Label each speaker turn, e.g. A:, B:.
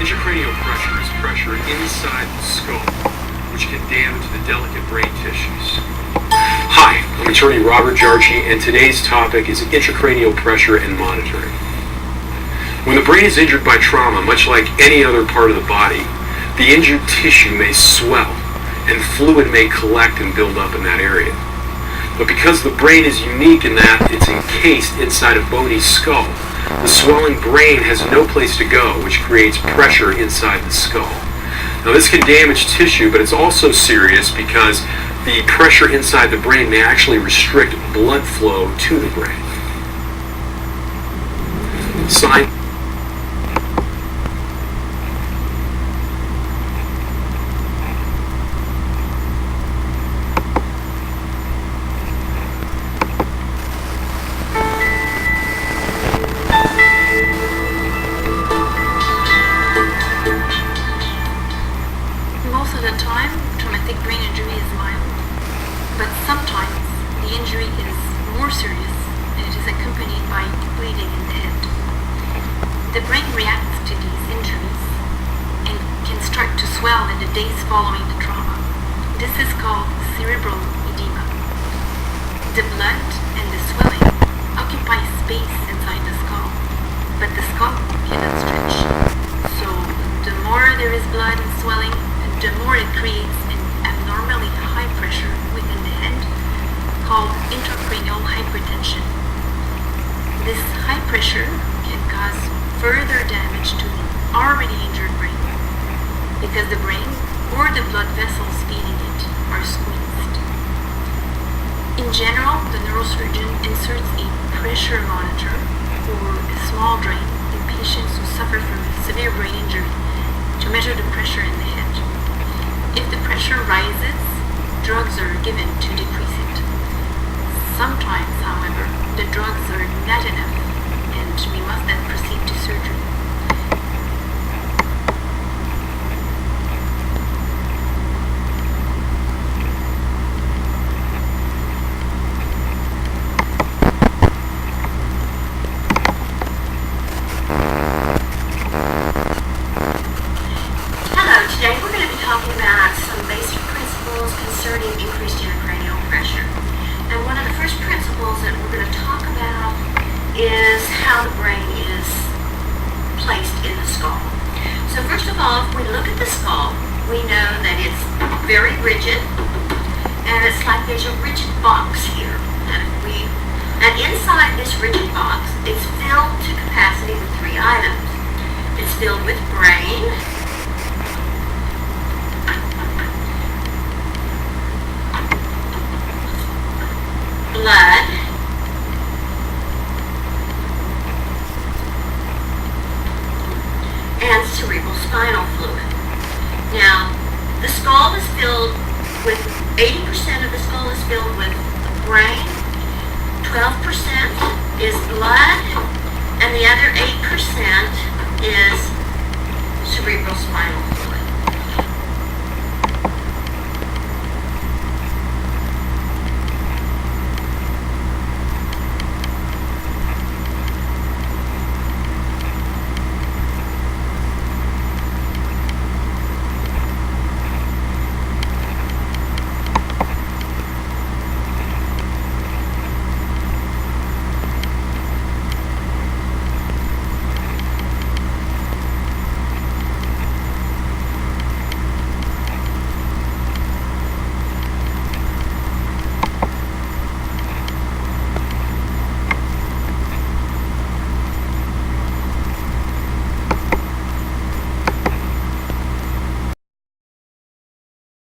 A: Intracranial pressure is pressure inside the skull, which can damage the delicate brain tissues. Hi, I'm attorney Robert Jarchi, and today's topic is intracranial pressure and monitoring. When the brain is injured by trauma, much like any other part of the body, the injured tissue may swell, and fluid may collect and build up in that area. But because the brain is unique in that it's encased inside a bony skull, the swelling brain has no place to go, which creates pressure inside the skull. Now this can damage tissue, but it's also serious because the pressure inside the brain may actually restrict blood flow to the brain. Sign
B: Most of the time, traumatic brain injury is mild, but sometimes the injury is more serious and it is accompanied by bleeding in the head. The brain reacts to these injuries and can start to swell in the days following the trauma. This is called cerebral edema. The blood and the swelling occupy space inside the skull, but the skull cannot stretch. So the more there is blood and swelling, the more it creates an abnormally high pressure within the head called intracranial hypertension. This high pressure can cause further damage to the already injured brain because the brain or the blood vessels feeding it are squeezed. In general, the neurosurgeon inserts a pressure monitor or a small drain in patients who suffer from severe brain injury to measure the pressure in the head. If the pressure rises, drugs are given to decrease it. Sometimes, however, the drugs are not enough and we must then proceed to surgery.
C: Today we're going to be talking about some basic principles concerning increased intracranial pressure. And one of the first principles that we're going to talk about is how the brain is placed in the skull. So first of all, if we look at the skull, we know that it's very rigid, and it's like there's a rigid box here. And inside this rigid box, it's filled to capacity with three items. It's filled with brain, blood, and cerebral spinal fluid. Now, the skull is filled with 80% of the skull is filled with brain, 12% is blood, and the other 8% is